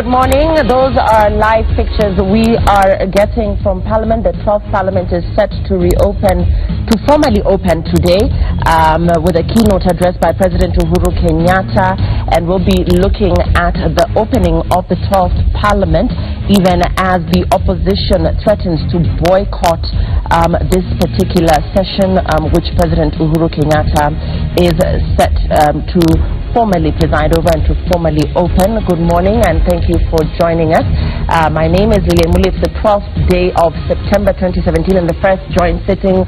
Good morning. Those are live pictures we are getting from Parliament. The 12th Parliament is set to formally open today with a keynote address by President Uhuru Kenyatta, and we'll be looking at the opening of the 12th Parliament even as the opposition threatens to boycott this particular session, which President Uhuru Kenyatta is set to formally preside over and to formally open. Good morning and thank you for joining us. My name is Lilian Muli. It's the 12th day of September 2017 and the first joint sitting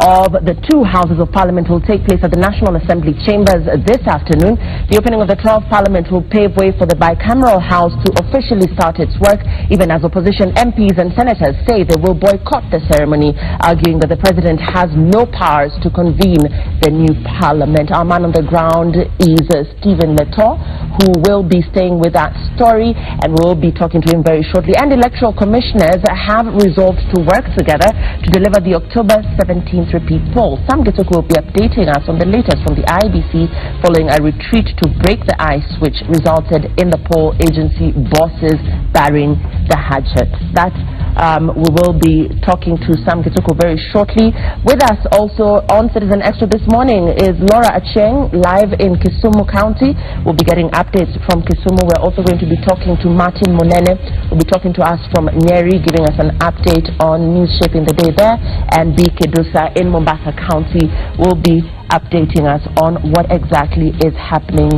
of the two houses of Parliament will take place at the National Assembly chambers this afternoon. The opening of the 12th Parliament will pave way for the bicameral house to officially start its work, even as opposition MPs and senators say they will boycott the ceremony, arguing that the president has no powers to convene the new Parliament. Our man on the ground is Stephen Leto, who will be staying with that story, and we'll be talking to him very shortly. And electoral commissioners have resolved to work together to deliver the October 17th repeat poll. Sam Gituku will be updating us on the latest from the IEBC following a retreat to break the ice, which resulted in the poll agency bosses burying the hatchet. That we will be talking to Sam Gituku very shortly. With us also on Citizen Extra this morning is Laura Acheng, live in Kisumu County. We'll be getting updates from Kisumu. We're also going to be talking to Martin Monene, who'll be talking to us from Nyeri, giving us an update on news shaping the day there. And B. Kedusa in Mombasa County will be updating us on what exactly is happening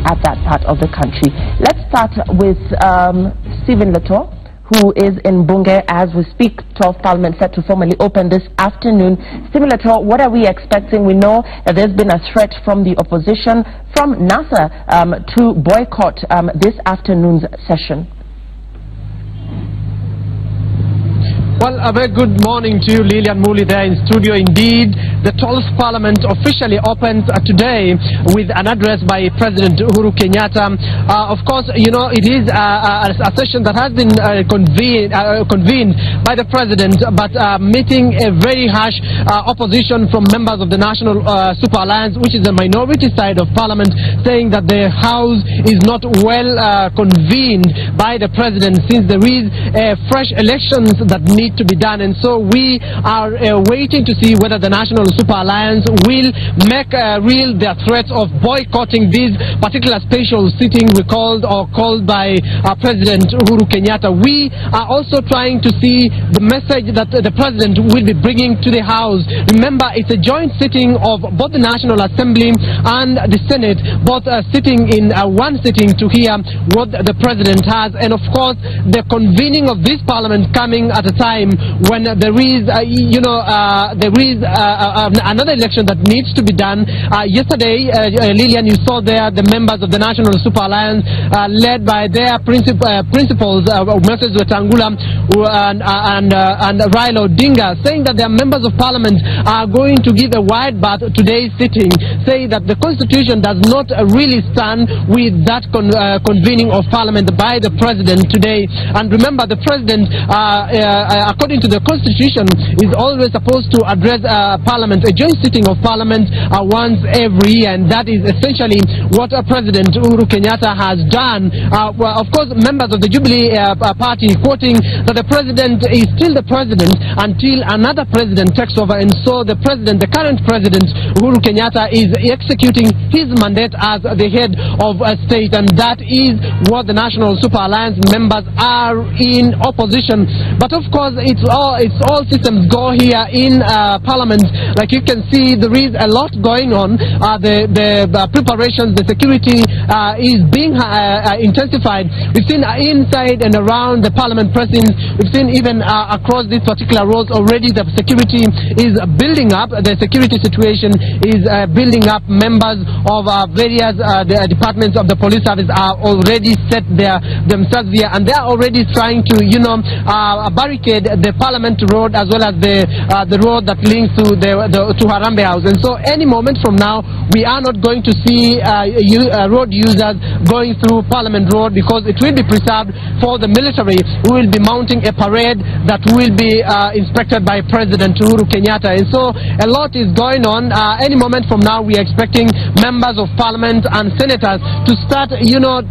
at that part of the country. Let's start with Stephen Leto, who is in Bunge as we speak. 12th Parliament set to formally open this afternoon. Stephen Leto, what are we expecting? We know that there's been a threat from the opposition, from NASA, to boycott this afternoon's session. Well, a very good morning to you, Lilian Muli, there in studio. Indeed, the 12th Parliament officially opens today with an address by President Uhuru Kenyatta. Of course, you know, it is a session that has been convened by the President, but meeting a very harsh opposition from members of the National Super Alliance, which is the minority side of Parliament, saying that the House is not well convened by the President since there is fresh elections that need to be done, and so we are waiting to see whether the National Super Alliance will make real their threats of boycotting this particular special sitting called by President Uhuru Kenyatta. We are also trying to see the message that the President will be bringing to the House. Remember, it's a joint sitting of both the National Assembly and the Senate, both sitting in one sitting to hear what the President has, and of course the convening of this Parliament coming at a time when there is, another election that needs to be done. Yesterday, Lilian, you saw there the members of the National Super Alliance, led by their principals, Moses Wetangula and Raila Odinga, saying that their members of Parliament are going to give a wide berth to today's sitting, saying that the Constitution does not really stand with that convening of Parliament by the President today. And remember, the President, according to the Constitution, is always supposed to address Parliament, a joint sitting of Parliament once every year, and that is essentially what President Uhuru Kenyatta has done. Well, of course, members of the Jubilee Party quoting that the President is still the President until another President takes over, and so the current President Uhuru Kenyatta is executing his mandate as the head of a state, and that is what the National Super Alliance members are in opposition. But of course, it's all systems go here in Parliament. Like you can see, there is a lot going on. The preparations, the security is being intensified. We've seen inside and around the Parliament precincts. We've seen even across these particular roads already the security is building up. The security situation is building up. Members of various departments of the police service are already set themselves here, and they are already trying to, barricade the Parliament Road as well as the road that links to the to Harambee House. And so any moment from now, we are not going to see road users going through Parliament Road, because it will be preserved for the military, who will be mounting a parade that will be inspected by President Uhuru Kenyatta. And so a lot is going on. Any moment from now, we are expecting members of Parliament and senators to start,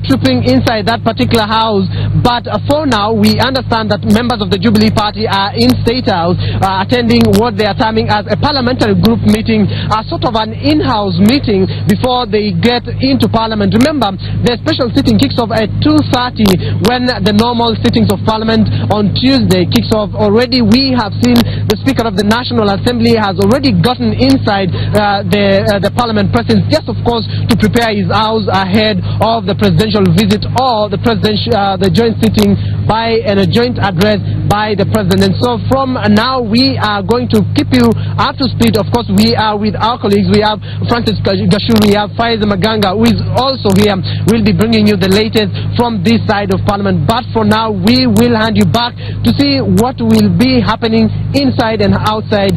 trooping inside that particular house. But for now, we understand that members of the Jubilee Party are in State House attending what they are terming as a parliamentary group meeting, sort of an in-house meeting before they get into Parliament. Remember, the special sitting kicks off at 2:30 when the normal sittings of Parliament on Tuesday kicks off. Already we have seen the Speaker of the National Assembly has already gotten inside the Parliament presence, just of course to prepare his house ahead of the presidential visit or the joint sitting by and a joint address by the President. And so from now, we are going to keep you up to speed. Of course, we are with our colleagues. We have Francis Gashuru, we have Faiza Maganga, who is also here. We'll be bringing you the latest from this side of Parliament. But for now, we will hand you back to see what will be happening inside and outside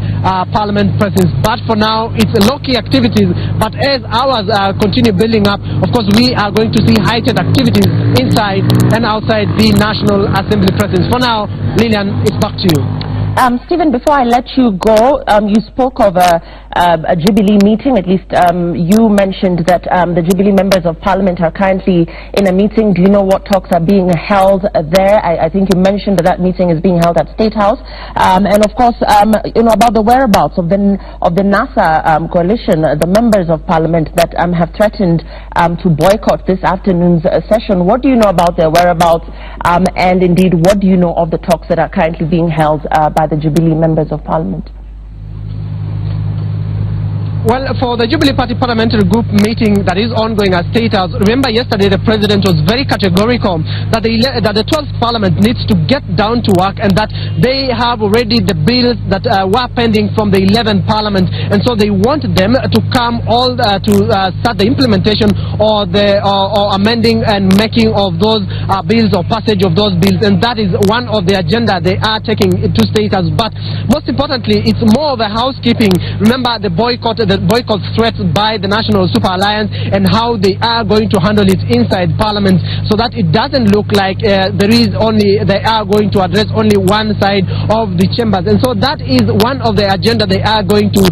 Parliament presence. But for now, it's low-key activities. But as hours continue building up, of course, we are going to see heightened activities inside and outside the National Assembly presence. For now, Lillian, it's back to you. Stephen, before I let you go, you spoke of a Jubilee meeting. At least you mentioned that the Jubilee members of Parliament are currently in a meeting. Do you know what talks are being held there? I think you mentioned that that meeting is being held at State House. And of course, about the whereabouts of the NASA coalition, the members of Parliament that have threatened to boycott this afternoon's session. What do you know about their whereabouts? And indeed, what do you know of the talks that are currently being held by the Jubilee members of Parliament? Well, for the Jubilee Party Parliamentary Group meeting that is ongoing at State House, remember yesterday the President was very categorical that the 12th Parliament needs to get down to work, and that they have already the bills that were pending from the 11th Parliament, and so they want them to come to start the implementation or amending and making of those bills or passage of those bills, and that is one of the agenda they are taking to State House. But most importantly, it's more of a housekeeping. Remember the boycott threats by the National Super Alliance and how they are going to handle it inside Parliament, so that it doesn't look like they are going to address only one side of the chambers. And so that is one of the agenda they are going to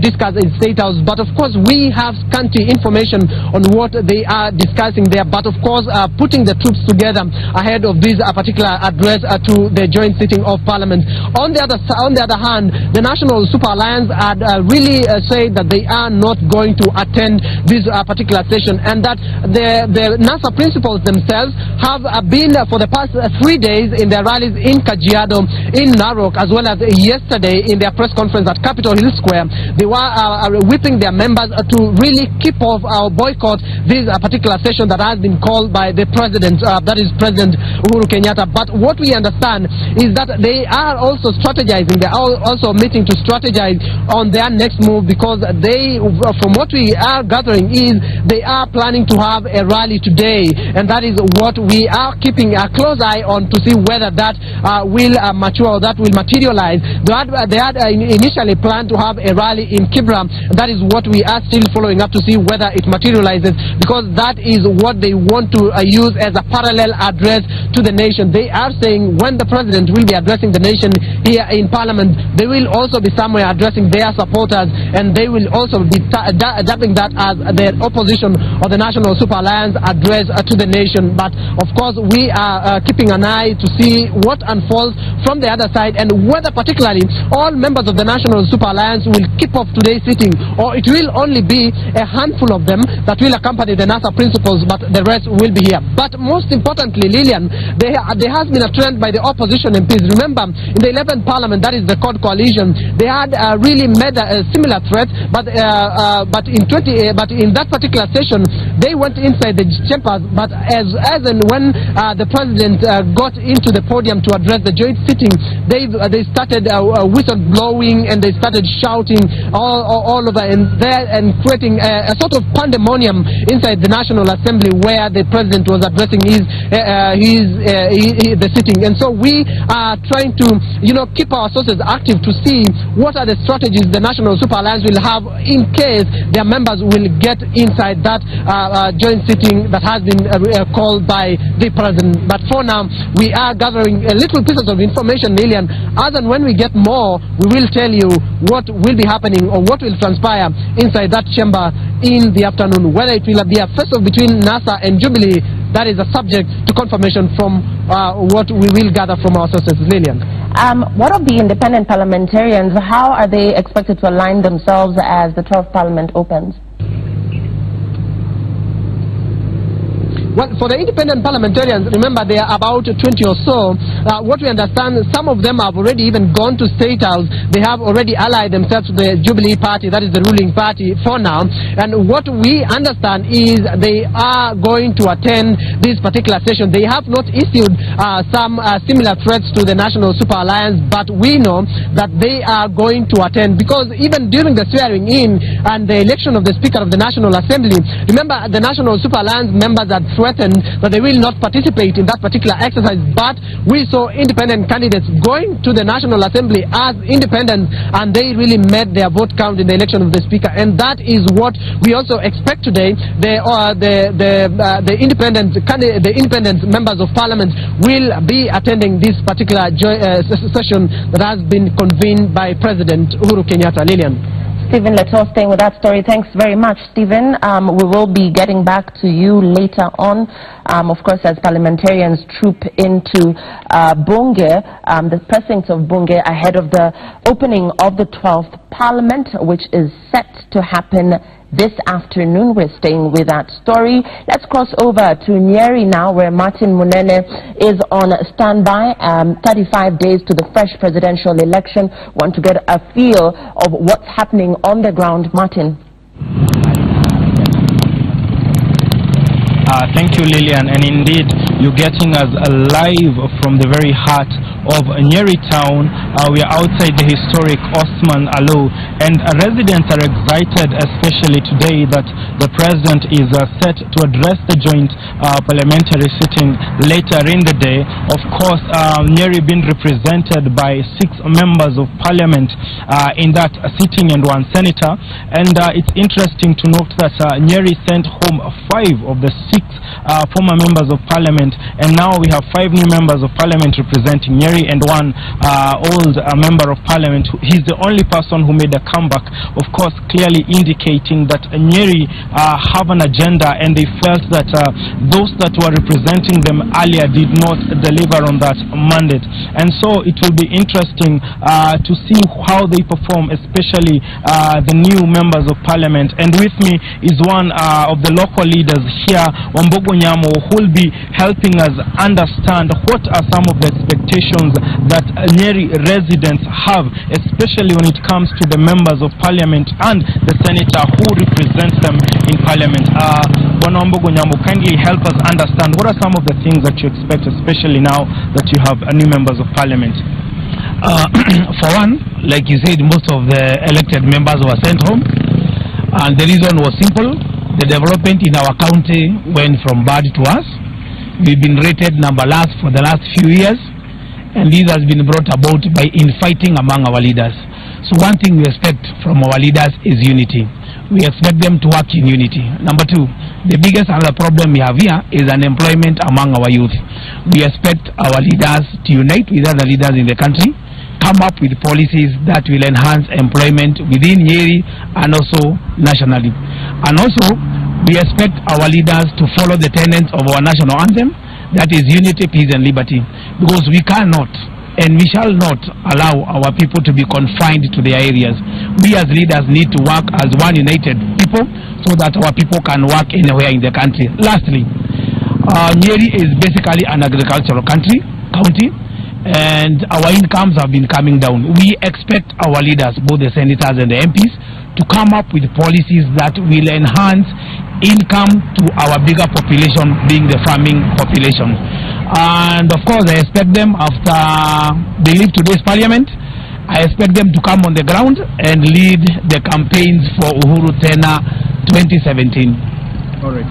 discuss in State House. But of course, we have scanty information on what they are discussing there. But of course, putting the troops together ahead of this particular address to the joint sitting of Parliament. On the other hand, the National Super Alliance had really said that they are not going to attend this particular session, and that the NASA principals themselves have been for the past 3 days in their rallies in Kajiado, in Narok, as well as yesterday in their press conference at Capitol Hill Square. They were whipping their members to really keep off or boycott this particular session that has been called by the President, that is President Uhuru Kenyatta. But what we understand is that they are also strategizing. They are also meeting to strategize on their next move, because they, from what we are gathering, is they are planning to have a rally today, and that is what we are keeping a close eye on to see whether that will mature or that will materialize. They had initially planned to have a rally in Kibra. That is what we are still following up to see whether it materializes, because that is what they want to use as a parallel address to the nation. They are saying when the President will be addressing the nation here in Parliament, they will also be somewhere addressing their supporters, and they will also be adapting that as the opposition or the National Super Alliance address to the nation. But of course, we are keeping an eye to see what unfolds from the other side, and whether particularly all members of the National Super Alliance will keep off today's sitting, or it will only be a handful of them that will accompany the NASA principals, but the rest will be here. But most importantly, Lillian, there has been a trend by the opposition MPs. Remember, in the 11th Parliament, that is the CORD coalition, they had really made a similar similar threats, but in that particular session, they went inside the chambers. But as and when the president got into the podium to address the joint sitting, they started whistle blowing, and they started shouting all over and creating a sort of pandemonium inside the National Assembly where the president was addressing the sitting. And so we are trying to, keep our sources active to see what are the strategies the National Super Alliance will have in case their members will get inside that joint sitting that has been called by the president. But for now, we are gathering little pieces of information, Lillian. As and when we get more, we will tell you what will be happening or what will transpire inside that chamber in the afternoon. Whether it will be a face-off between NASA and Jubilee, that is a subject to confirmation from what we will gather from our sources. Lillian. What of the independent parliamentarians? How are they expected to align themselves as the 12th Parliament opens? Well, for the independent parliamentarians, remember they are about 20 or so. What we understand, some of them have already even gone to State House. They have already allied themselves to the Jubilee Party, that is the ruling party for now. And what we understand is they are going to attend this particular session. They have not issued some similar threats to the National Super Alliance, but we know that they are going to attend, because even during the swearing in and the election of the Speaker of the National Assembly, remember the National Super Alliance members had threatened that they will not participate in that particular exercise, but we saw independent candidates going to the National Assembly as independents, and they really made their vote count in the election of the Speaker. And that is what we also expect today. The independent members of Parliament will be attending this particular session that has been convened by President Uhuru Kenyatta. Lillian. Stephen Leto staying with that story. Thanks very much, Stephen. We will be getting back to you later on, of course, as parliamentarians troop into Bunge, the precincts of Bunge, ahead of the opening of the 12th Parliament, which is set to happen this afternoon. We're staying with that story. Let's cross over to Nyeri now, where Martin Munene is on standby. 35 days to the fresh presidential election. Want to get a feel of what's happening on the ground. Martin. Thank you, Lillian. And indeed, you're getting us live from the very heart of Nyeri town. We are outside the historic Osman Alou, and residents are excited, especially today, that the president is set to address the joint parliamentary sitting later in the day. Of course, Nyeri being represented by 6 members of parliament in that sitting and 1 senator. And it's interesting to note that Nyeri sent home 5 of the 6 former members of parliament, and now we have 5 new members of parliament representing Nyeri and 1 old member of parliament. He's the only person who made a comeback, of course, clearly indicating that Nyeri have an agenda, and they felt that those that were representing them earlier did not deliver on that mandate. And so it will be interesting to see how they perform, especially the new members of parliament. And with me is one of the local leaders here, Wambogo Nyamo, who will be helping us understand what are some of the expectations that Nyeri residents have, especially when it comes to the members of parliament and the senator who represents them in parliament. Wambogo Nyamo, kindly help us understand what are some of the things that you expect, especially now that you have new members of parliament. For one, like you said, most of the elected members were sent home, and the reason was simple. The development in our county went from bad to worse. We've been rated number last for the last few years, and this has been brought about by infighting among our leaders. So one thing we expect from our leaders is unity. We expect them to work in unity. Number 2, the biggest other problem we have here is unemployment among our youth. We expect our leaders to unite with other leaders in the country, come up with policies that will enhance employment within Nyeri and also nationally. And also, we expect our leaders to follow the tenets of our national anthem, that is unity, peace and liberty, because we cannot and we shall not allow our people to be confined to their areas. We as leaders need to work as one united people so that our people can work anywhere in the country. Lastly, Nyeri is basically an agricultural county, and our incomes have been coming down. We expect our leaders, both the senators and the MPs, to come up with policies that will enhance income to our bigger population, being the farming population. And of course, I expect them, after they leave today's parliament, I expect them to come on the ground and lead the campaigns for Uhuru Tena 2017. All right.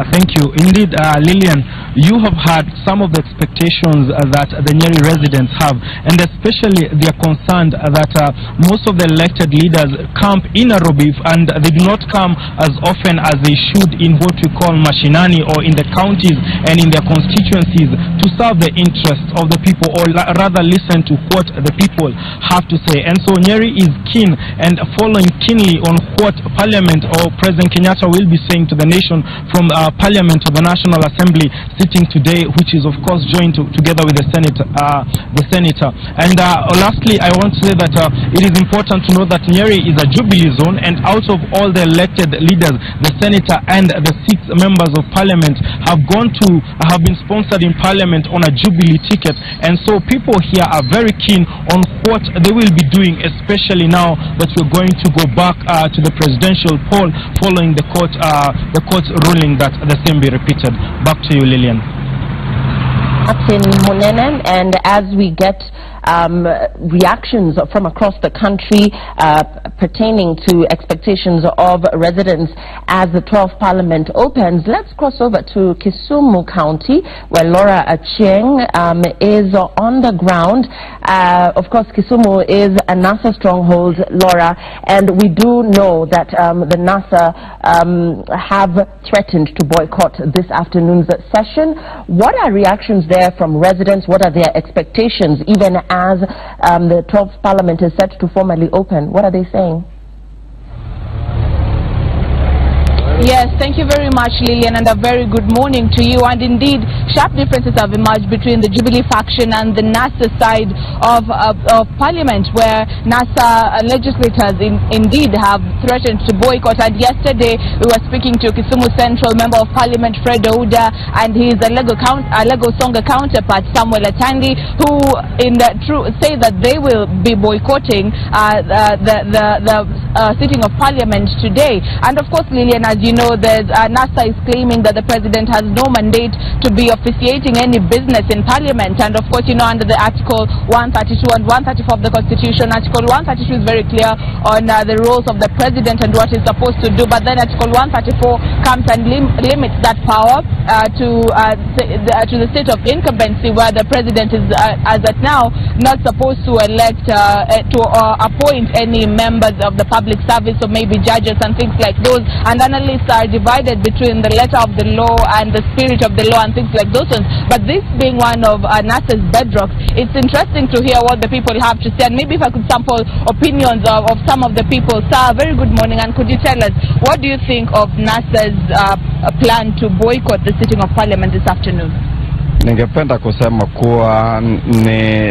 Thank you. Indeed, Lilian, you have had some of the expectations that the Nyeri residents have, and especially they are concerned that most of the elected leaders camp in Nairobi, and they do not come as often as they should in what we call mashinani, or in the counties and in their constituencies, to serve the interests of the people, or rather listen to what the people have to say. And so Nyeri is keen and following keenly on what Parliament or President Kenyatta will be saying to the nation from Parliament of the National Assembly sitting today, which is of course joined together with the senator. And lastly, I want to say that it is important to know that Nyeri is a Jubilee zone, and out of all the elected leaders, the senator and the 6 members of Parliament have been sponsored in Parliament on a Jubilee ticket, and so people here are very keen on what they will be doing, especially now that we're going to go back to the presidential poll following the court's ruling that the same be repeated. Back to you, Lilian. Captain Munene, and as we get reactions from across the country pertaining to expectations of residents as the 12th Parliament opens, let's cross over to Kisumu County, where Laura Achieng is on the ground. Of course, Kisumu is a NASA stronghold, Laura, and we do know that the NASA have threatened to boycott this afternoon's session. What are reactions there from residents? What are their expectations, even as the 12th Parliament is set to formally open? What are they saying? Yes, thank you very much, Lillian, and a very good morning to you. And indeed, sharp differences have emerged between the Jubilee faction and the NASA side of Parliament, where NASA legislators indeed have threatened to boycott. And yesterday, we were speaking to Kisumu Central Member of Parliament Fred Ouda and his Alego Songa counterpart Samuel Atandi, who say that they will be boycotting the sitting of Parliament today. And of course, Lillian, as you know, NASA is claiming that the president has no mandate to be officiating any business in Parliament. And of course, you know, under the Article 132 and 134 of the Constitution, Article 132 is very clear on the roles of the president and what he's supposed to do. But then Article 134 comes and limits that power to the state of incumbency, where the president is, as at now, not supposed to elect appoint any members of the public service, or maybe judges and things like those. And analysts are divided between the letter of the law and the spirit of the law and things like those ones. But this being one of NASA's bedrocks, it's interesting to hear what the people have to say. And maybe if I could sample opinions of some of the people. Sir, very good morning, and could you tell us, what do you think of NASA's plan to boycott the sitting of Parliament this afternoon? Ningependa kusema kuwa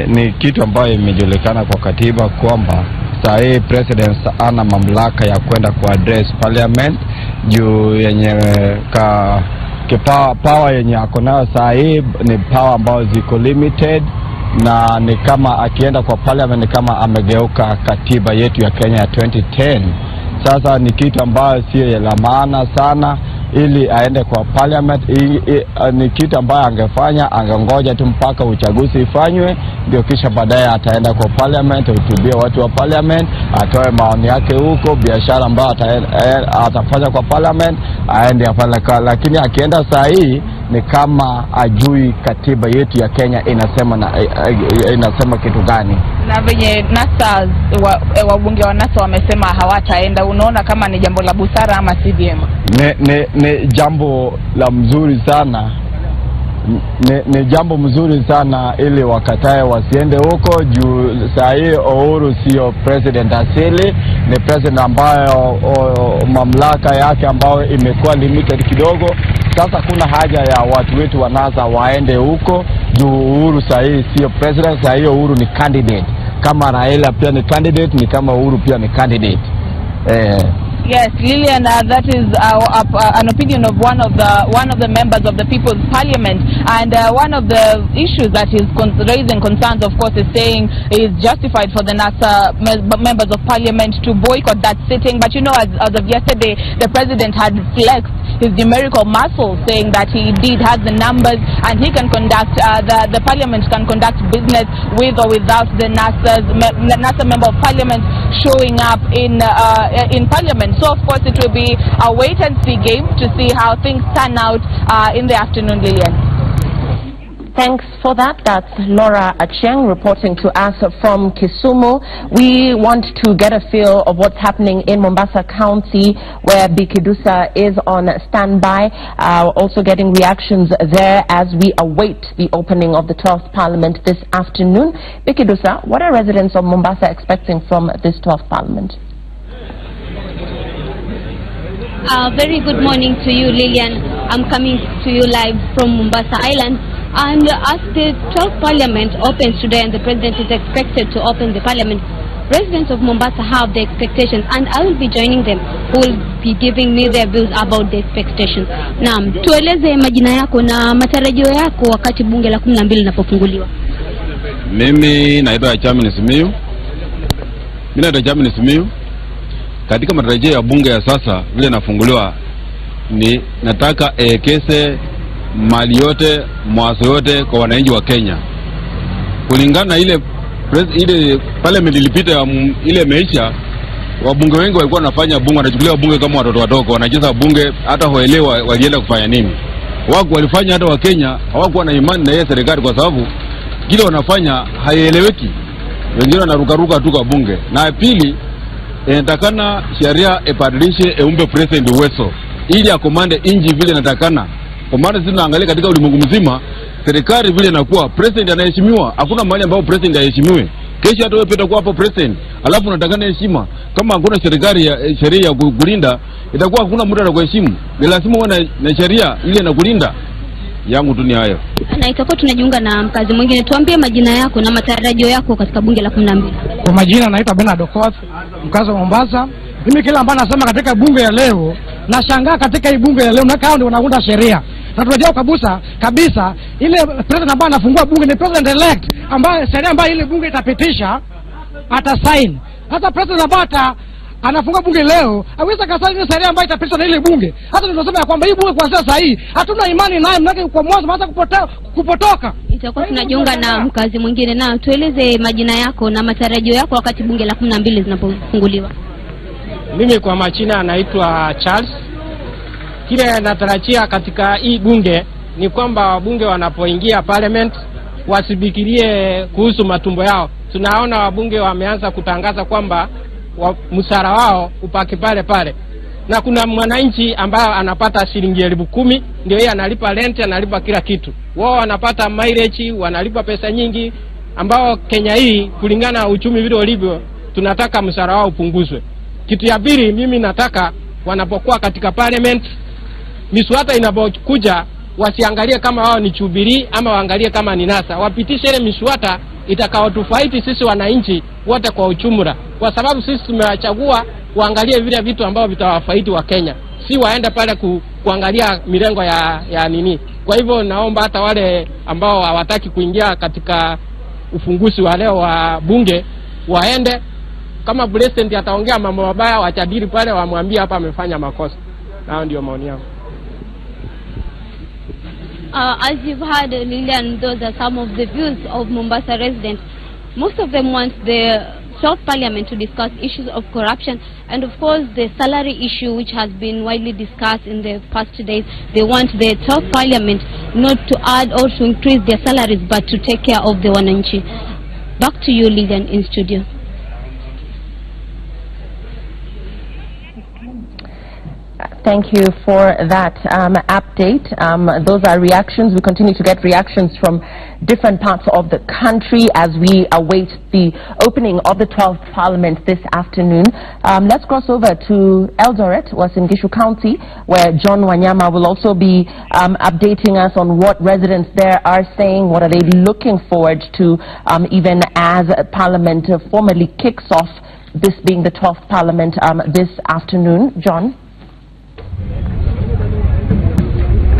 ni kitu ambayo imejulikana kwa katiba kwamba saa hii president ana mamlaka ya kwenda kuaddress Parliament juu yenye power yenye ako nayo saa hii ni power ambayo ziko limited, na ni kama akienda kwa Parliament ni kama amegeuka katiba yetu ya Kenya ya 2010. Sasa ni kitu ambayo sio la maana sana ili aende kwa Parliament. Ni kitu ambayo angefanya, angengoja tu mpaka uchaguzi ifanywe, ndio kisha baadaye ataenda kwa Parliament, ahutubie watu wa Parliament, atoe maoni yake huko, biashara ambayo atafanya kwa Parliament aende afanye. Lakini akienda saa hii ni kama ajui katiba yetu ya Kenya inasema kitu gani. Na venye NASA wabunge wa NASA wamesema hawataenda, unaona kama ni jambo la busara ama si vyema? Ni jambo la mzuri sana. Ni jambo mzuri sana ili wakatae wasiende huko juu saa hii Uhuru sio president asili, ni president ambayo mamlaka yake ambayo imekuwa limited kidogo. Sasa kuna haja ya watu wetu wa NASA waende huko juu Uhuru saa hii sio president, saa hii Uhuru ni candidate. Kama Raila pia ni candidate, ni kama Uhuru pia ni candidate. Yes, Lillian, that is an opinion of one of the members of the People's Parliament, and one of the issues that is raising concerns, of course, is saying is justified for the NASA members of Parliament to boycott that sitting. But you know, as of yesterday, the president had flexed his numerical muscle, saying that he indeed has the numbers and he can conduct the Parliament can conduct business with or without the NASA member of Parliament showing up in Parliament. So, of course, it will be a wait-and-see game to see how things turn out in the afternoon, Lillian. Thanks for that. That's Laura Acheng reporting to us from Kisumu. We want to get a feel of what's happening in Mombasa County, where Bikidusa is on standby. Also getting reactions there as we await the opening of the 12th Parliament this afternoon. Bikidusa, what are residents of Mombasa expecting from this 12th Parliament? Very good morning to you, Lillian. I'm coming to you live from Mombasa Island. And as the 12th Parliament opens today and the President is expected to open the Parliament, residents of Mombasa have the expectations, and I will be joining them, who will be giving me their views about the expectations. Naam, tueleze majina yako na matarajio yako wakati bunge la 12 linapofunguliwa. Mimi naitwa Chairman Simiyu. Katika matarajio ya bunge ya sasa vile nafunguliwa, ni nataka kese mali yote, mwaso yote kwa wananchi wa Kenya. Kulingana ile parliament ilipita ile meisha, wabunge wengi walikuwa wanafanya bunge, wanachukulia bunge kama watoto wadogo, wanacheza bunge hata hoelewa walienda kufanya nini. Wao walifanya hata wa Kenya hawakuwa na imani na serikali, kwa sababu kile wanafanya haieleweki. Wengine wanarukaruka tu kwa bunge. Na pili, inatakana sheria ebadilishe eumbe president uwezo ili akomande inji vile inatakana. Kwa maana sisi tunaangalia katika ulimwengu mzima, serikali vile inakuwa president anaheshimiwa, hakuna mahali ambapo president haheshimiwi. Kesho hata wewe pita kwa hapo president, alafu unatakana heshima. Kama hakuna serikali ya sheria ya kulinda, itakuwa hakuna mtu anakuheshimu. Ni lazima uwe na sheria ile inakulinda. Yangu tu ni hayo. Na itakuwa tunajiunga na mkazi mwingine. Tuambie majina yako na matarajio yako katika bunge la 12. Kwa majina naitwa Bernard Okoth, mkazi wa Mombasa. Mimi kila ambaye nasema katika bunge ya leo, nashangaa katika hii bunge ya leo na kao ndio wanaunda sheria. Na tunajua kabisa ile president ambaye anafungua bunge ni president elect, ambaye sheria ambayo ile bunge itapitisha atasign. Hata president ambaye anafungua bunge leo hawezi kasaini ile sheria ambayo itapitishwa na ile bunge. Hata tunasema ya kwamba hii bunge kwa sasa hii hatuna imani naye, mnake kwa mwanzo hata kupotoka. Itakuwa tunajiunga na mkazi mwingine. Na tueleze majina yako na matarajio yako wakati bunge la 12 linapofunguliwa. Mimi kwa majina naitwa Charles. Kile natarajia katika hii bunge ni kwamba wabunge wanapoingia parliament wasibikirie kuhusu matumbo yao. Tunaona wabunge wameanza kutangaza kwamba msara wao upaki pale. Na kuna mwananchi ambaye anapata shilingi 10,000, ndio yeye analipa rent, analipa kila kitu. Wao wanapata mileage, wanalipa pesa nyingi, ambao Kenya hii kulingana na uchumi vile ulivyo, tunataka msara wao upunguzwe. Kitu ya pili, mimi nataka wanapokuwa katika parliament, miswada inapokuja wasiangalie kama wao ni Jubilee ama waangalie kama ni NASA. Wapitishe ile miswada itakaotufaidi sisi wananchi wote kwa ujumla, kwa sababu sisi tumewachagua waangalie vile vitu ambavyo vitawafaidi wa Kenya, si waende pale kuangalia mirengo ya nini. Kwa hivyo naomba hata wale ambao hawataki kuingia katika ufunguzi wa leo wa bunge waende. Kama president ataongea mambo mabaya, wachadili pale, wamwambie hapa amefanya makosa. Nao ndio maoni yangu. As you've heard, Lillian, those are some of the views of Mombasa residents. Most of them want the 12th Parliament to discuss issues of corruption and, of course, the salary issue, which has been widely discussed in the past days. They want the 12th Parliament not to add or to increase their salaries, but to take care of the wananchi. Back to you, Lillian, in studio. Thank you for that update. Those are reactions. We continue to get reactions from different parts of the country as we await the opening of the 12th Parliament this afternoon. Let's cross over to Eldoret, Uasin Gishu County, where John Wanyama will also be updating us on what residents there are saying, what are they looking forward to, even as Parliament formally kicks off this being the 12th Parliament this afternoon. John?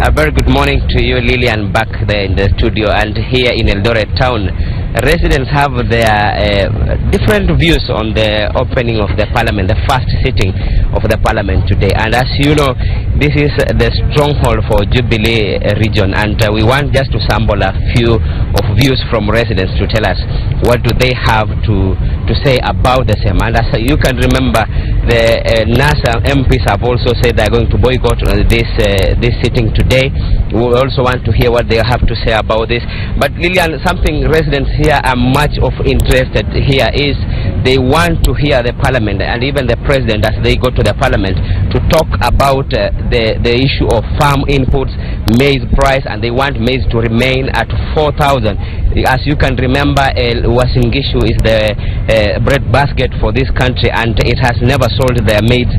A very good morning to you, Lillian, back there in the studio and here in Eldoret town. Residents have their different views on the opening of the Parliament, the first sitting of the Parliament today. And as you know, this is the stronghold for Jubilee region, and we want just to sample a few of views from residents to tell us what do they have to say about the same. And as you can remember, the NASA MPs have also said they are going to boycott this sitting today. We also want to hear what they have to say about this. But Lillian, something residents here are much of interested here is they want to hear the Parliament and even the President as they go to the Parliament to talk about the issue of farm inputs, maize price, and they want maize to remain at 4,000. As you can remember, Uasin Gishu is the bread basket for this country, and it has never sold their maize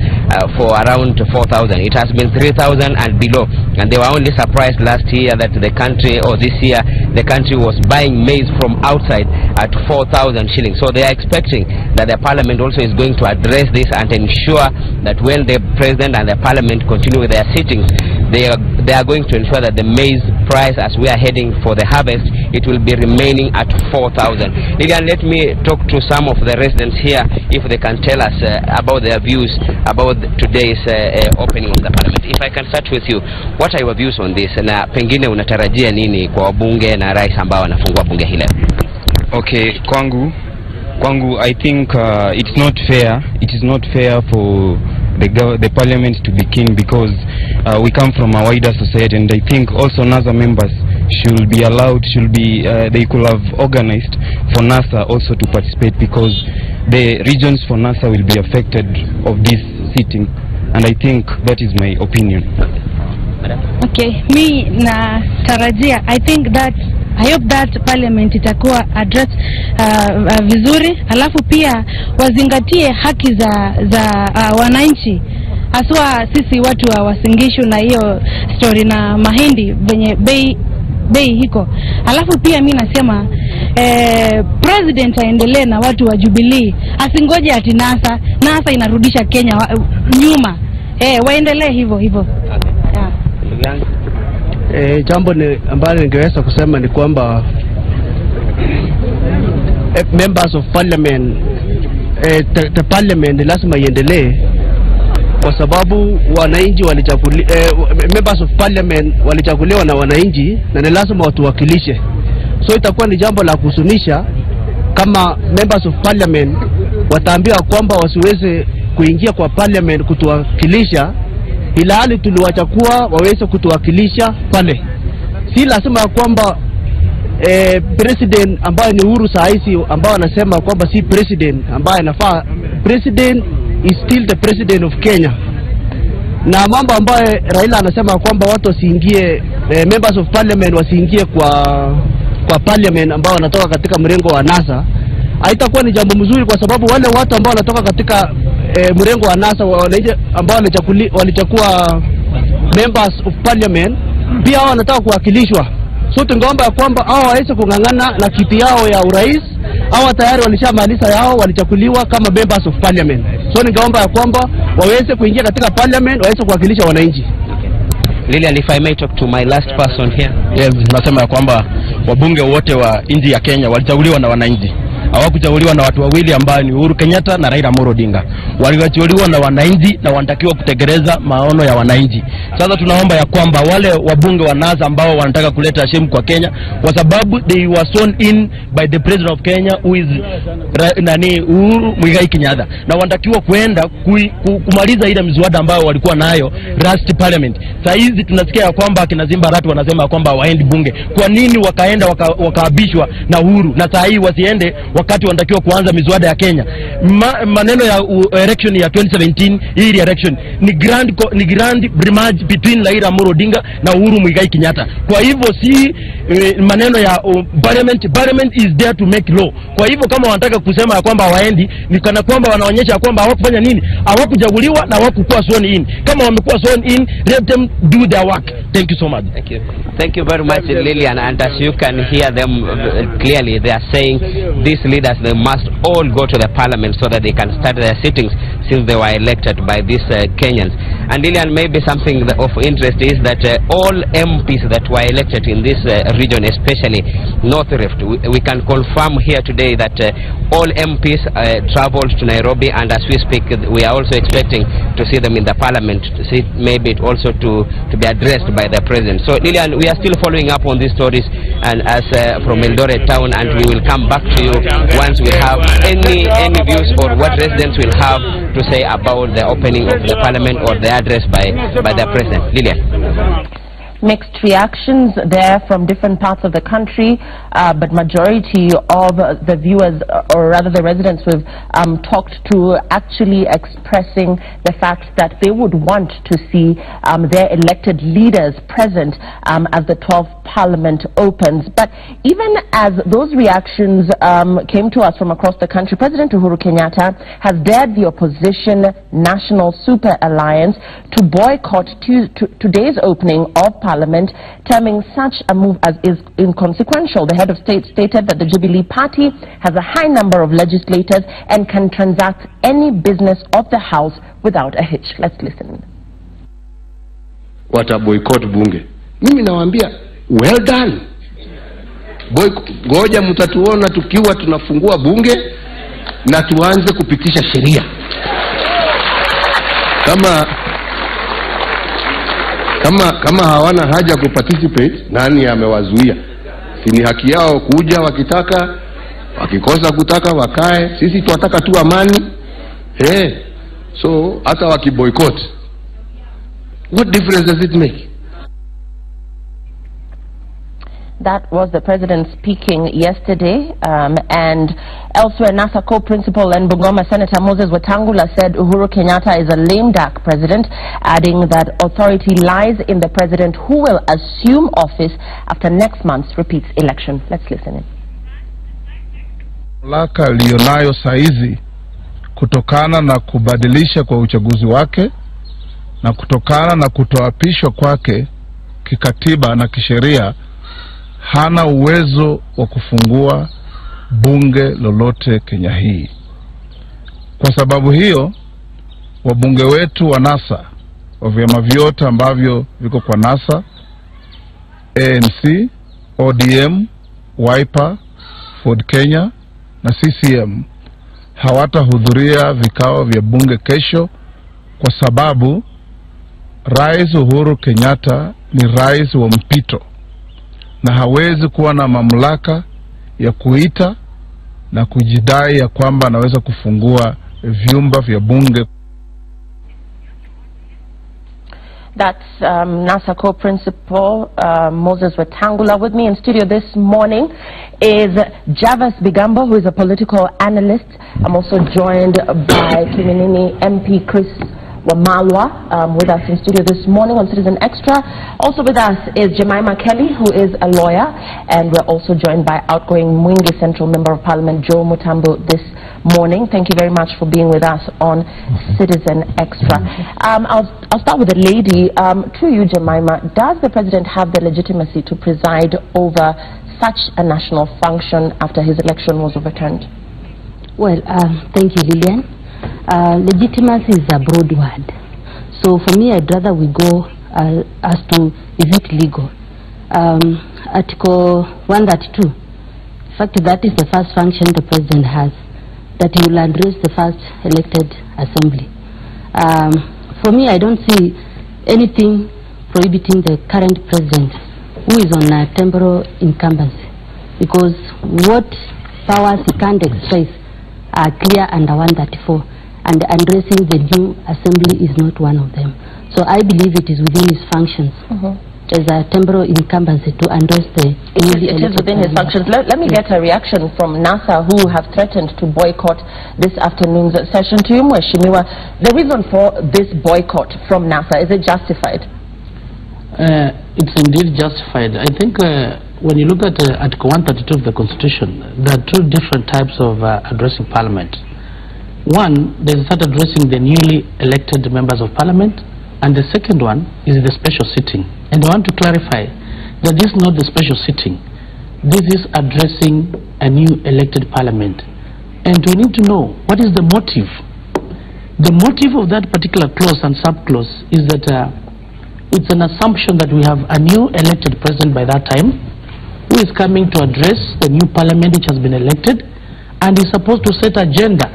for around 4,000. It has been 3,000 and below, and they were only surprised last year that the country, or this year, the country was buying maize from outside at 4,000 shillings. So they are expecting that the Parliament also is going to address this and ensure that when the President and the Parliament continue with their sittings, they are going to ensure that the maize price, as we are heading for the harvest, it will be remaining at 4,000. Lillian, let me talk to some of the residents here if they can tell us about their views about today's opening of the Parliament. If I can start with you, what are your views on this, na pengine unatarajia nini kwa wabunge na rais ambao wanafungua bunge hili? Okay, kwangu I think it's not fair. It is not fair for the Parliament to be king, because we come from a wider society, and I think also NASA members should be allowed, they could have organized for NASA also to participate, because the regions for NASA will be affected of this sitting, and I think that is my opinion. Okay, me na tarajia, I hope that Parliament itakuwa address vizuri, alafu pia wazingatie haki za wananchi, aswa sisi watu wa Uasin Gishu na hiyo story na mahindi venye bei hiko. Alafu pia mimi nasema President aendelee na watu wa Jubilee, asingoje ati NASA inarudisha Kenya nyuma. Waendelee hivyo. Jambo ambalo ningeweza kusema ni kwamba members of parliament, the parliament lazima iendelee, kwa sababu wananchi members of parliament walichaguliwa na wananchi na ni lazima watuwakilishe. So itakuwa ni jambo la kuhuzunisha kama members of parliament wataambiwa kwamba wasiweze kuingia kwa parliament kutuwakilisha, ila hali tuliwachagua waweze kutuwakilisha pale. Si lazima kwamba president ambaye ni Uhuru sahizi ambao anasema kwamba si president ambaye anafaa. President is still the president of Kenya. Na mambo ambaye Raila anasema kwamba watu wasiingie, members of parliament wasiingie kwa parliament ambao wanatoka katika mrengo wa NASA, haitakuwa ni jambo mzuri, kwa sababu wale watu ambao wanatoka katika mrengo wa NASA ambao walichukua members of parliament pia hao wanataka kuwakilishwa. So tungeomba kwamba hao waweze kungangana na kiti yao ya urais, hao tayari walishamaliza yao, walichaguliwa kama members of parliament. So ningeomba kwamba waweze kuingia katika parliament, waweze kuwakilisha wananchi. Lillian, if I may talk to my last person here. Yes, nasema ya kwamba wabunge wote wa nchi ya Kenya walichaguliwa na wananchi. Hawakuchaguliwa na watu wawili ambao ni Uhuru Kenyatta na Raila Amolo Odinga. Walichaguliwa na wananchi na wanatakiwa kutekeleza maono ya wananchi. Sasa tunaomba ya kwamba wale wabunge wa NASA ambao wanataka kuleta shame kwa Kenya, kwa sababu they were sworn in by the president of Kenya who is Uhuru Muigai Kenyatta, na wanatakiwa kuenda kumaliza ile mswada ambao walikuwa nayo last parliament. Sasa hizi tunasikia ya kwamba kina Zimba Ratu wanasema kwamba waendi bunge. Kwa nini wakaenda wakaabishwa na Uhuru, na sasa hii wasiende wakati wanatakiwa kuanza mswada ya Kenya? Maneno ya election ya 2017, hii election ni grand brimage between Raila Amolo Odinga na Uhuru Muigai Kenyatta. Kwa hivyo si maneno ya parliament is there to make law. Kwa hivyo kama wanataka kusema ya kwamba waendi, ni kana kwamba wanaonyesha kwamba hawakufanya nini, hawakuchaguliwa na hawakukuwa sworn in. Kama wamekuwa sworn in, let them do their work. Thank you so much. Thank you very much, Lillian. And as you can hear them clearly, they are saying this leaders, they must all go to the parliament so that they can start their sittings since they were elected by these Kenyans. And Lilian, maybe something of interest is that all MPs that were elected in this region, especially North Rift, we can confirm here today that all MPs traveled to Nairobi, and as we speak, we are also expecting to see them in the parliament, to see maybe also to be addressed by the president. So Lilian, we are still following up on these stories, and as from Eldoret town, and we will come back to you once we have any views or what residents will have to say about the opening of the parliament or the address by the president. Lilian. Mixed reactions there from different parts of the country, but majority of the viewers, or rather the residents we've talked to, actually expressing the fact that they would want to see their elected leaders present as the 12th Parliament opens. But even as those reactions came to us from across the country, President Uhuru Kenyatta has dared the opposition National Super Alliance to boycott today's opening of Parliament, terming such a move as is inconsequential. The head of state stated that the Jubilee Party has a high number of legislators and can transact any business of the House without a hitch. Let's listen. Wata boycott bunge. Mimi nawaambia, well done. Ngoja mtatuona tukiwa tunafungua bunge na tuanze kupitisha sheria. Kama hawana haja kuparticipate, nani amewazuia? Si ni haki yao kuja wakitaka, wakikosa kutaka wakae. Sisi tunataka tu amani. So hata wakiboycott, what difference does it make? That was the president speaking yesterday, and elsewhere, NASA co-principal and Bungoma Senator Moses Wetangula said Uhuru Kenyatta is a lame duck president, adding that authority lies in the president, who will assume office after next month's repeats election. Let's listen in. Mamlaka aliyonayo saizi kutokana na kubadilisha kwa uchaguzi wake na kutokana na kutoapishwa kwake kikatiba na kisheria, hana uwezo wa kufungua bunge lolote Kenya hii. Kwa sababu hiyo, wabunge wetu wa NASA, wa vyama vyote ambavyo viko kwa NASA, ANC, ODM, Wiper, Ford Kenya na CCM, hawatahudhuria vikao vya bunge kesho, kwa sababu Rais Uhuru Kenyatta ni rais wa mpito na hawezi kuwa na mamlaka ya kuita na kujidai ya kwamba anaweza kufungua vyumba vya bunge. That's NASA co-principal Moses Wetangula. With me in studio this morning is Javas Bigambo, who is a political analyst. I'm also joined by Kiminini MP Chris Wamalwa with us in studio this morning on Citizen Extra. Also with us is Jemima Kelly, who is a lawyer, and we're also joined by outgoing Mwingi Central Member of Parliament Joe Mutambo this morning. Thank you very much for being with us on Citizen Extra. I'll start with the lady. To you, Jemima, does the president have the legitimacy to preside over such a national function after his election was overturned? Well, thank you, Lilian. Legitimacy is a broad word. So for me, I'd rather we go as to is it legal. Article 132. In fact, that is the first function the president has, that he will address the first elected assembly. For me, I don't see anything prohibiting the current president, who is on a temporal incumbency, because what powers he can't exercise are clear under 134, and addressing the new assembly is not one of them. So I believe it is within his functions as a temporal incumbency to address the newly elected. It is within his functions. Let me get a reaction from NASA, who have threatened to boycott this afternoon's session. To you, Mheshimiwa, the reason for this boycott from NASA, is it justified? It's indeed justified. I think when you look at Article 132 of the Constitution, there are two different types of addressing Parliament. One, they start addressing the newly elected members of Parliament, and the second one is the special sitting. And I want to clarify that this is not the special sitting. this is addressing a new elected parliament. And we need to know what is the motive. The motive of that particular clause and subclause is that it's an assumption that we have a new elected president by that time who is coming to address the new parliament which has been elected and is supposed to set agenda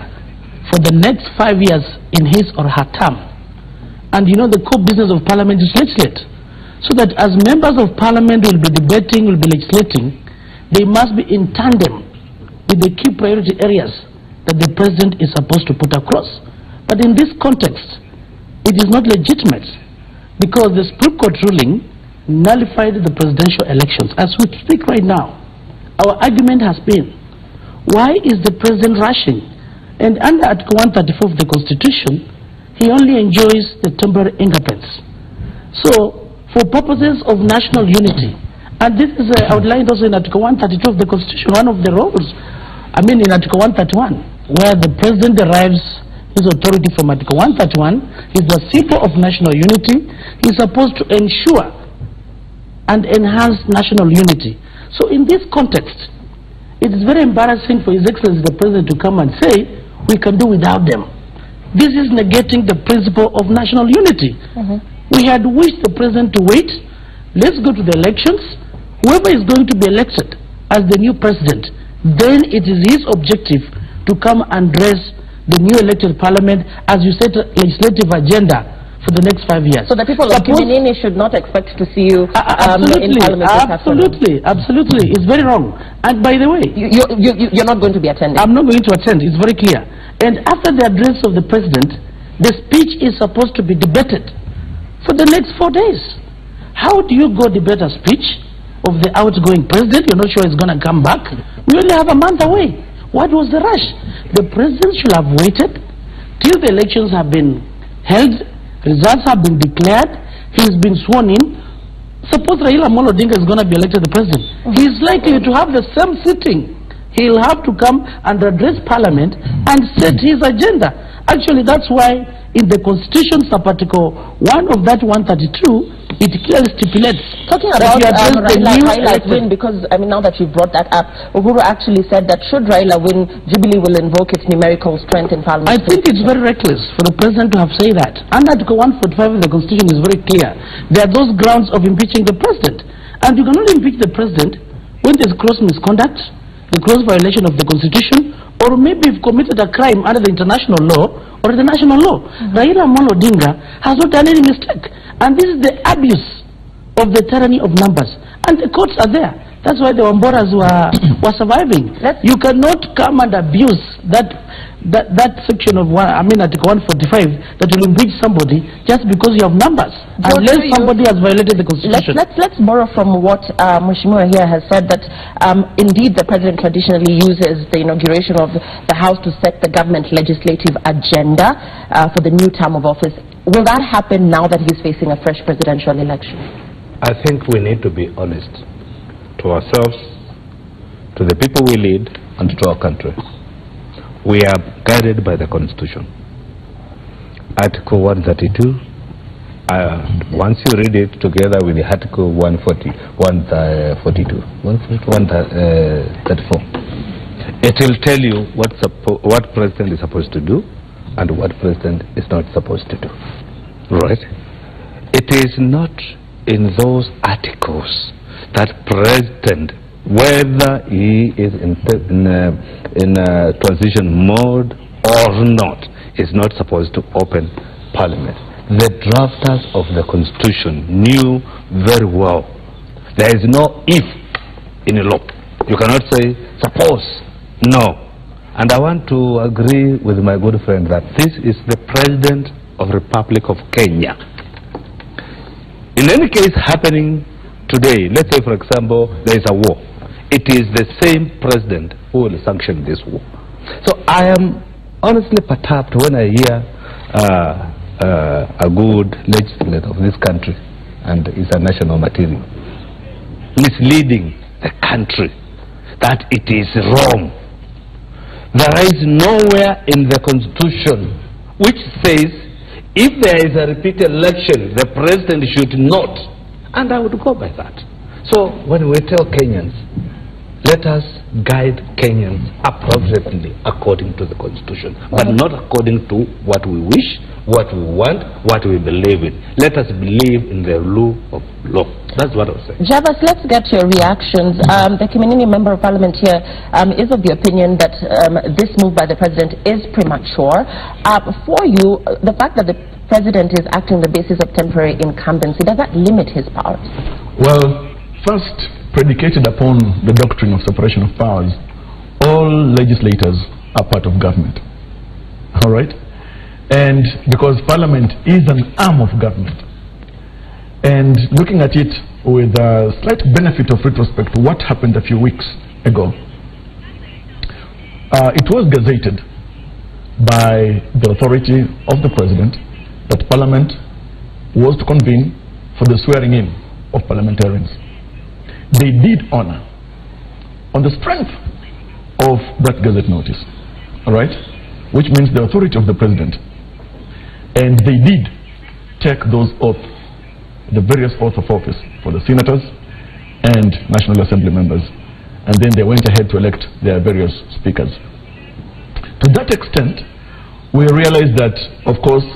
for the next 5 years in his or her term. And you know the core business of parliament is legislate. So that as members of parliament will be debating, will be legislating, they must be in tandem with the key priority areas that the president is supposed to put across. But in this context, it is not legitimate because the Supreme Court ruling nullified the presidential elections. As we speak right now, our argument has been, why is the president rushing? And under Article 134 of the Constitution, he only enjoys the temporary incumbency. So, for purposes of national unity, and this is outlined also in Article 132 of the Constitution, one of the roles, in Article 131, where the president derives his authority from Article 131, is the symbol of national unity. He is supposed to ensure and enhance national unity. So in this context, it is very embarrassing for His Excellency the President to come and say, we can do without them. This is negating the principle of national unity. We had wished the President to wait. Let's go to the elections. Whoever is going to be elected as the new President, then it is his objective to come and address the new elected parliament as you set a legislative agenda for the next 5 years. So the people of Kiminini should not expect to see you in parliament this afternoon. Absolutely. It's very wrong. And by the way, you're not going to be attending. I'm not going to attend. It's very clear. And after the address of the president, the speech is supposed to be debated for the next 4 days. How do you go debate a speech of the outgoing president? You're not sure he's going to come back. We only have a month away. What was the rush? The president should have waited till the elections have been held, results have been declared, he's been sworn in. Suppose Raila Amolo Odinga is going to be elected the president. He's likely to have the same sitting. He'll have to come and address parliament and set his agenda. Actually, that's why in the Constitution, sub-article 1 of that 132, it clearly stipulates. Talking about Raila win, because now that you've brought that up, Uhuru actually said that should Raila win, Jubilee will invoke its numerical strength in parliament. I think it's very reckless for the president to have said that. Under Article 145 of the Constitution is very clear. There are those grounds of impeaching the president. And you cannot impeach the president when there's gross misconduct, the gross violation of the Constitution, or maybe you've committed a crime under the international law or the national law. Raila Amolo Odinga has not done any mistake. And this is the abuse of the tyranny of numbers. And the courts are there. That's why the Wamboras were surviving. You cannot come and abuse that section of Article 145 that will impeach somebody just because you have numbers, unless somebody has violated the Constitution. Let's borrow from what Mheshimiwa here has said, that indeed the President traditionally uses the inauguration of the House to set the government legislative agenda for the new term of office. Will that happen now that he's facing a fresh presidential election? I think we need to be honest to ourselves, to the people we lead, and to our country. We are guided by the Constitution. Article 132, once you read it together with the Article 134, it will tell you what President is supposed to do and what President is not supposed to do. Right? It is not in those articles that President, whether he is in a transition mode or not, is not supposed to open Parliament. The drafters of the Constitution knew very well there is no if in a law. You cannot say suppose. No. And I want to agree with my good friend that this is the President of Republic of Kenya. In any case happening today, let's say for example there is a war, it is the same president who will sanction this war. So I am honestly perturbed when I hear a good legislator of this country, and it's a national material, misleading the country that it is wrong. There is nowhere in the Constitution which says if there is a repeated election, the president should not. And I would go by that. So when we tell Kenyans Let us guide Kenyans appropriately according to the Constitution, but not according to what we wish, what we want, what we believe in. Let us believe in the rule of law. That's what I was saying. Javas, let's get your reactions. The Kiminini Member of Parliament here is of the opinion that this move by the President is premature. For you, the fact that the President is acting on the basis of temporary incumbency, does that limit his powers? Well, first, predicated upon the doctrine of separation of powers, all legislators are part of government. All right? And because Parliament is an arm of government, and looking at it with a slight benefit of retrospect to what happened a few weeks ago, it was gazetted by the authority of the President that Parliament was to convene for the swearing in of parliamentarians. They did honor on the strength of that gazette notice, all right, which means the authority of the President. And they did take those oaths, the various oaths of office for the senators and National Assembly members, and then they went ahead to elect their various speakers. To that extent, we realized that, of course,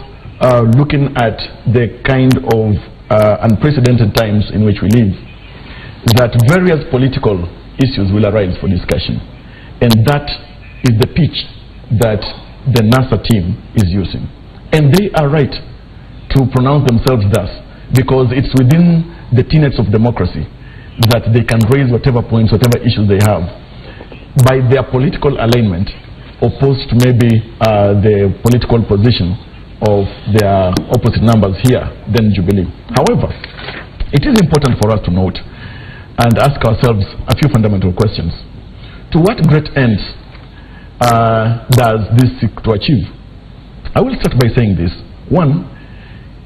looking at the kind of unprecedented times in which we live, that various political issues will arise for discussion, and that is the pitch that the NASA team is using. And they are right to pronounce themselves thus, because it's within the tenets of democracy that they can raise whatever points, whatever issues they have, by their political alignment, opposed to maybe the political position of their opposite numbers here, then Jubilee. However, it is important for us to note and ask ourselves a few fundamental questions. To what great ends does this seek to achieve? I will start by saying this. One,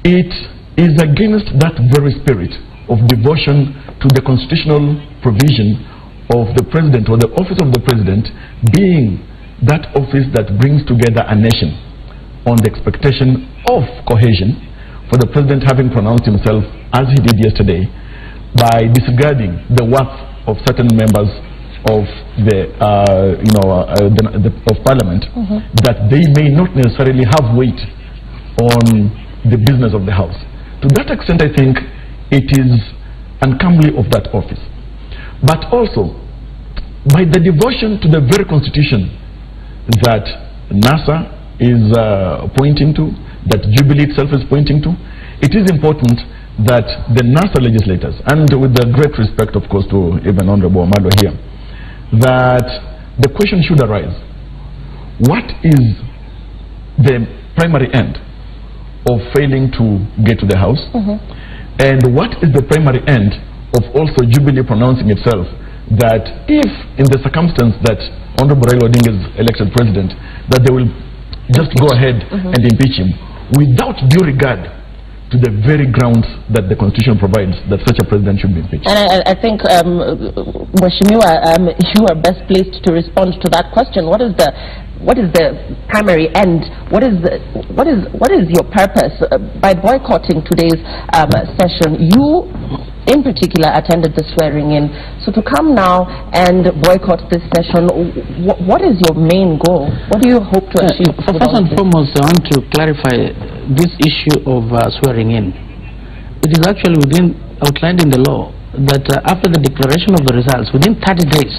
it is against that very spirit of devotion to the constitutional provision of the President, or the office of the President being that office that brings together a nation on the expectation of cohesion, for the President having pronounced himself as he did yesterday by disregarding the worth of certain members of the of Parliament, that they may not necessarily have weight on the business of the House. To that extent, I think it is uncomely of that office. But also, by the devotion to the very Constitution that NASA is pointing to, that Jubilee itself is pointing to, it is important that the NASA legislators, and with the great respect, of course, to even Honorable Omalo here, that the question should arise: what is the primary end of failing to get to the House? And what is the primary end of also Jubilee pronouncing itself that if, in the circumstance that Honorable Raila Odinga is elected president, that they will just go ahead and impeach him without due regard to the very grounds that the Constitution provides that such a president should be impeached? And I think, Mheshimiwa, you are best placed to respond to that question. What is the primary end? What is your purpose by boycotting today's session? You, in particular, attended the swearing-in. So to come now and boycott this session, what is your main goal? What do you hope to achieve? First and foremost, I want to clarify this issue of swearing-in. It is actually outlined in the law that after the declaration of the results, within 30 days,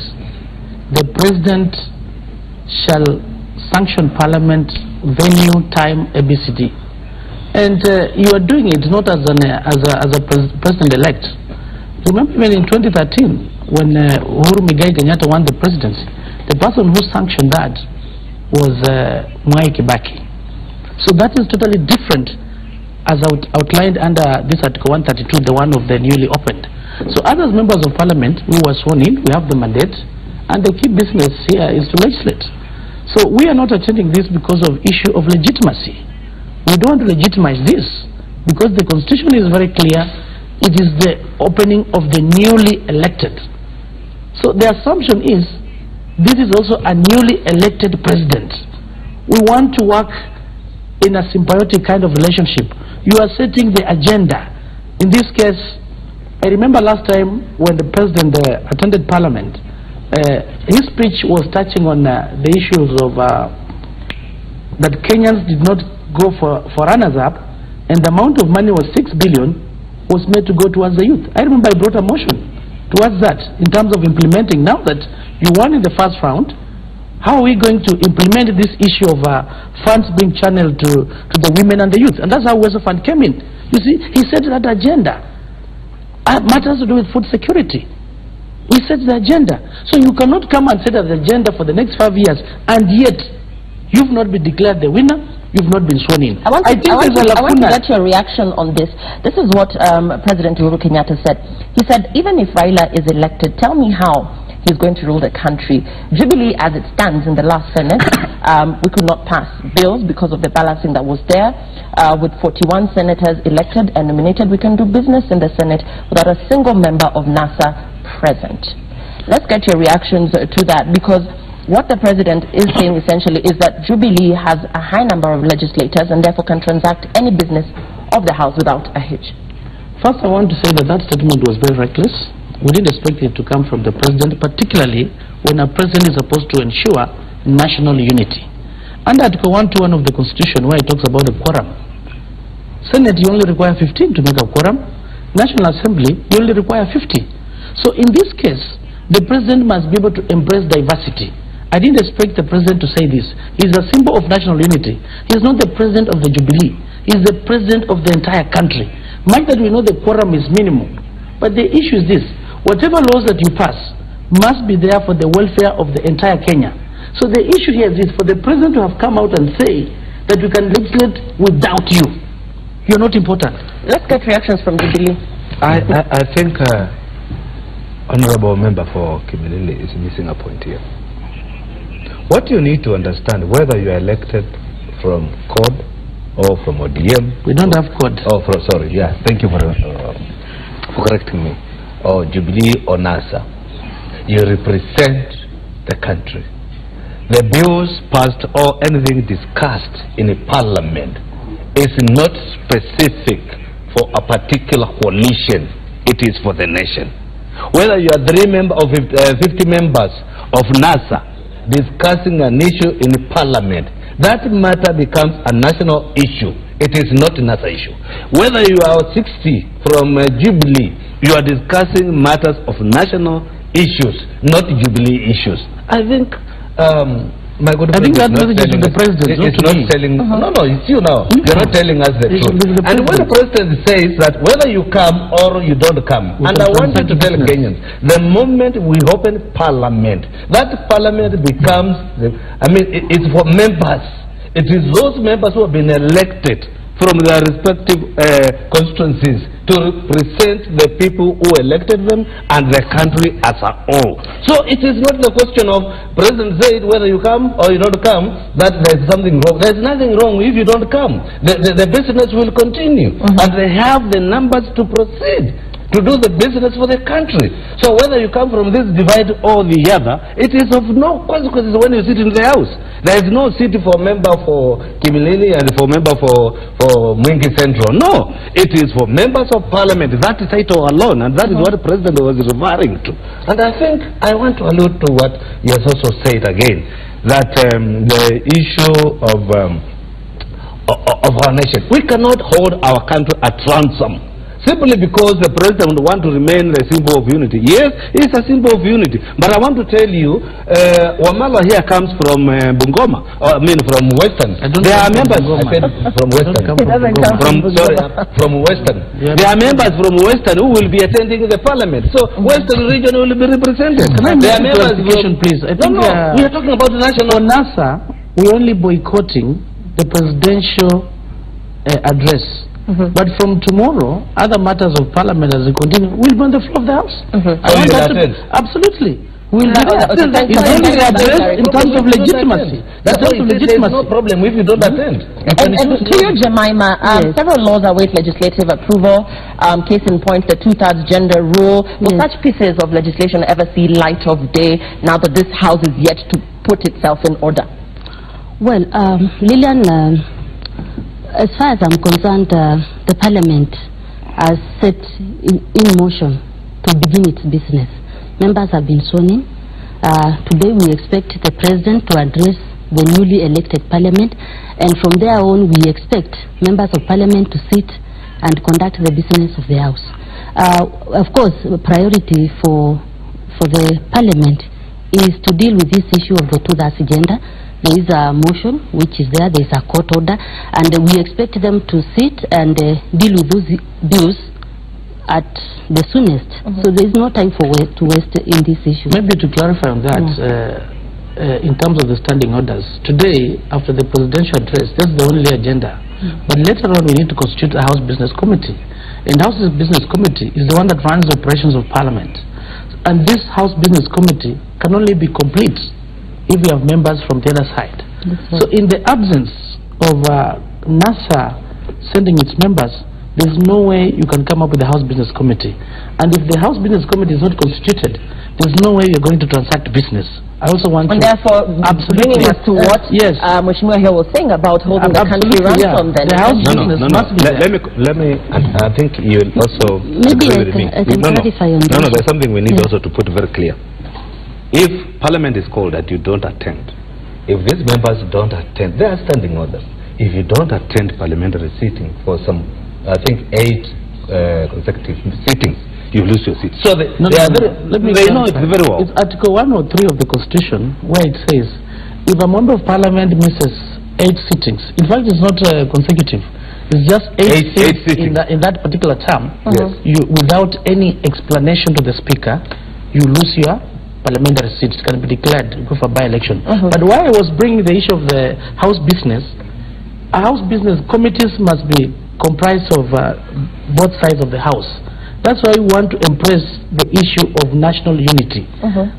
the President shall sanction Parliament, venue, time, ABCD. And you are doing it not as a president-elect. Remember, even in 2013, when Uhuru Muigai Kenyatta won the presidency, the person who sanctioned that was Mwai Kibaki. So that is totally different as outlined under this Article 132, the one of the newly opened. So as members of Parliament, we were sworn in, we have the mandate, and the key business here is to legislate. So we are not attending this because of issue of legitimacy. We don't want to legitimize this because the Constitution is very clear. It is the opening of the newly elected. So the assumption is this is also a newly elected president. We want to work in a symbiotic kind of relationship. You are setting the agenda. In this case, I remember last time when the president attended Parliament, his speech was touching on the issues of that Kenyans did not go for runners-up, and the amount of money was 6 billion was made to go towards the youth. I remember I brought a motion towards that in terms of implementing. Now that you won in the first round, how are we going to implement this issue of funds being channeled to the women and the youth? And that's how Uwezo Fund came in. You see, he set that agenda. Matters to do with food security. He set the agenda. So you cannot come and set the agenda for the next 5 years, and yet you've not been declared the winner, you've not been sworn in. I want to get your reaction on this. This is what President Uhuru Kenyatta said. He said, even if Raila is elected, tell me how he's going to rule the country. Jubilee, as it stands in the last Senate, we could not pass bills because of the balancing that was there. With 41 senators elected and nominated, we can do business in the Senate without a single member of NASA present. Let's get your reactions to that, because what the president is saying essentially is that Jubilee has a high number of legislators and therefore can transact any business of the House without a hitch. First, I want to say that that statement was very reckless. We didn't expect it to come from the president, particularly when a president is supposed to ensure national unity. Under Article 121 of the Constitution, where it talks about the quorum, Senate, you only require 15 to make a quorum. National Assembly, you only require 50. So in this case, the president must be able to embrace diversity. I didn't expect the president to say this. He's a symbol of national unity. He's not the president of the Jubilee. He's the president of the entire country. Mind that we know the quorum is minimum. But the issue is this: whatever laws that you pass must be there for the welfare of the entire Kenya. So the issue here is this: for the president to have come out and say that we can legislate without you, you're not important. Let's get reactions from Jubilee. I think Honorable Member for Kimilili is missing a point here. What you need to understand, whether you are elected from CORD or from ODM. We don't have CORD. Oh, sorry, yeah, thank you for correcting me. Or Jubilee or NASA. You represent the country. The bills passed or anything discussed in a parliament is not specific for a particular coalition. It is for the nation. Whether you are 3 members or 50 members of NASA discussing an issue in parliament, that matter becomes a national issue. It is not a NASA issue. Whether you are 60 from Jubilee, you are discussing matters of national issues, not Jubilee issues. I think my good friend, that message is to the president. It's not telling. No, it's you now. You're not telling us the truth. And when the president says that whether you come or you don't come, and I want you to tell Kenyans, the moment we open parliament, that parliament becomes, it's for members. It is those members who have been elected from their respective constituencies to represent the people who elected them and the country as a whole. So it is not the question of President said whether you come or you don't come, that there is something wrong. There is nothing wrong if you don't come. The business will continue, and they have the numbers to proceed to do the business for the country. So whether you come from this divide or the other, it is of no consequences when you sit in the House. There is no seat for member for Kimilili and for member for Mwingi Central. No, it is for members of parliament, that title alone, and that is what the president was referring to. And I think I want to allude to what he has also said again, that the issue of our nation, we cannot hold our country at ransom simply because the president wants to remain the symbol of unity. Yes, it's a symbol of unity. But I want to tell you, Wamala here comes from Bungoma, from Western. There are members, I said from Western. From Western. There are members from Western who will be attending the parliament. So Western region will be represented. Can I make a clarification, please? I think we are talking about the national. For NASA, we're only boycotting the presidential address. But from tomorrow, other matters of parliament as they continue will be on the floor of the House. Absolutely. We'll be there. It's only addressed in terms of legitimacy. That's why there's no problem if you don't attend. And to you, Jemima, several laws await legislative approval. Case in point, the 2/3 gender rule. Will such pieces of legislation ever see light of day now that this House is yet to put itself in order? Well, Lillian, as far as I'm concerned, the parliament has set in motion to begin its business. Members have been sworn in, Today we expect the President to address the newly elected Parliament, and from there on we expect members of Parliament to sit and conduct the business of the House. Of course, the priority for the Parliament is to deal with this issue of the 2-hours agenda. There is a motion which is there is a court order, and we expect them to sit and deal with those bills at the soonest. So there is no time to waste in this issue. Maybe to clarify on that, in terms of the standing orders, today, after the presidential address, that's the only agenda. But later on, we need to constitute a House Business Committee. And the House Business Committee is the one that runs the operations of Parliament. And this House Business Committee can only be complete if we have members from the other side. So in the absence of NASA sending its members, there's no way you can come up with a House Business Committee. And if the House Business Committee is not constituted, there's no way you're going to transact business. I also want and to... therefore, bringing us to what Mheshimiwa here was saying about holding the country ransom then. The House business must be there. Let me, I think you also Maybe agree with me. I can clarify on No, that. there's something we need also to put very clear. If Parliament is called that you don't attend, if these members don't attend, they are standing orders. If you don't attend parliamentary sitting for some, I think 8 consecutive sittings, you lose your seat. So they know it very well. It's Article 103 of the Constitution where it says, if a member of Parliament misses 8 sittings, in fact it's not consecutive, it's just 8 sittings in that particular term, you, without any explanation to the Speaker, you lose your parliamentary seat. It can be declared, go for by-election. But why I was bringing the issue of the House business, House business committees must be comprised of both sides of the House. That's why we want to embrace the issue of national unity.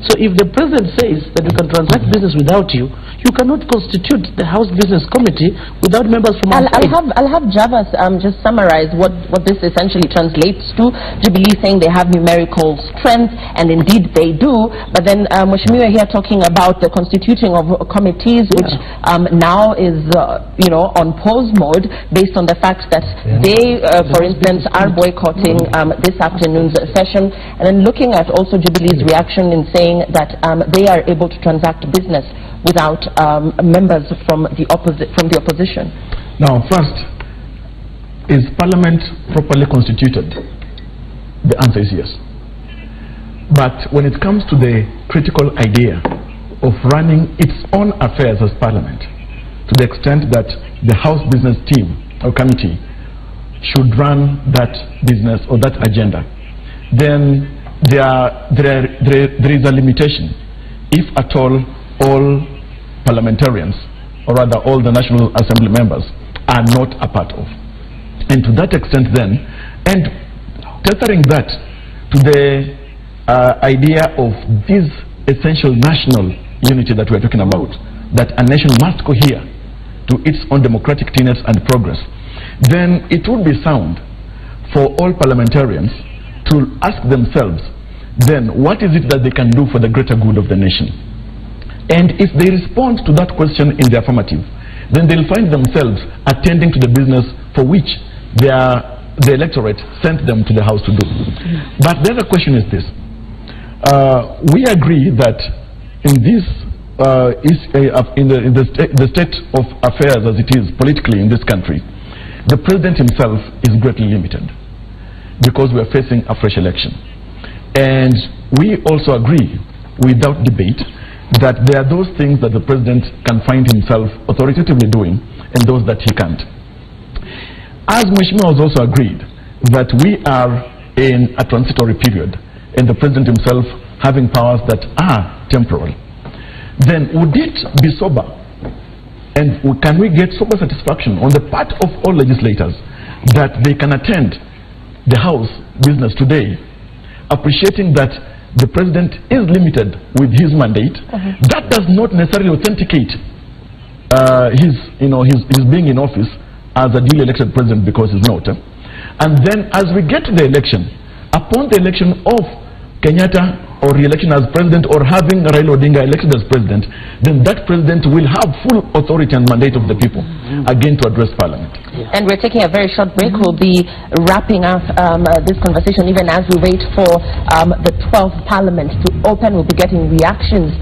So if the President says that we can transact business without you, you cannot constitute the House Business Committee without members from outside. I'll have Javas just summarize what this essentially translates to. Jubilee saying they have numerical strength, and indeed they do, but then Mheshimiwa here talking about the constituting of committees, which now is on pause mode based on the fact that they, for instance, are boycotting this afternoon's session, and then looking at also Jubilee's reaction in saying that they are able to transact business without members from the opposition. Now, first, is Parliament properly constituted? The answer is yes. But when it comes to the critical idea of running its own affairs as Parliament, to the extent that the House Business Team or Committee should run that business or that agenda, then there is a limitation, if at all parliamentarians, or rather all the National Assembly members, are not a part of. And to that extent then, and tethering that to the idea of this essential national unity that we're talking about, that a nation must cohere to its own democratic tenets and progress, then it would be sound for all parliamentarians to ask themselves, then what is it that they can do for the greater good of the nation? And if they respond to that question in the affirmative, then they'll find themselves attending to the business for which the electorate sent them to the House to do. But the other question is this. We agree that in this the state of affairs as it is politically in this country, the President himself is greatly limited because we are facing a fresh election. And we also agree, without debate, that there are those things that the President can find himself authoritatively doing and those that he can't. As Mheshimiwa has also agreed that we are in a transitory period and the President himself having powers that are temporal, then would it be sober, and can we get sober satisfaction on the part of all legislators that they can attend the House business today, appreciating that the President is limited with his mandate? That does not necessarily authenticate his being in office as a duly elected President, because he's not. And then as we get to the election, upon the election of Kenyatta or re-election as president, or having Raila Odinga elected as president, then that president will have full authority and mandate of the people again to address parliament. And we're taking a very short break. We'll be wrapping up this conversation even as we wait for the 12th Parliament to open. We'll be getting reactions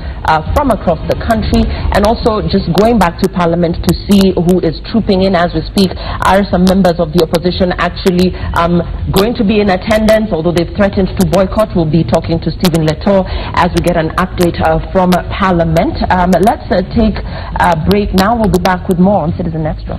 from across the country, and also just going back to Parliament to see who is trooping in as we speak. Are some members of the opposition actually going to be in attendance, although they've threatened to boycott? We'll be talking to Stephen Leto as we get an update from Parliament. Let's take a break now. We'll be back with more on Citizen Extra.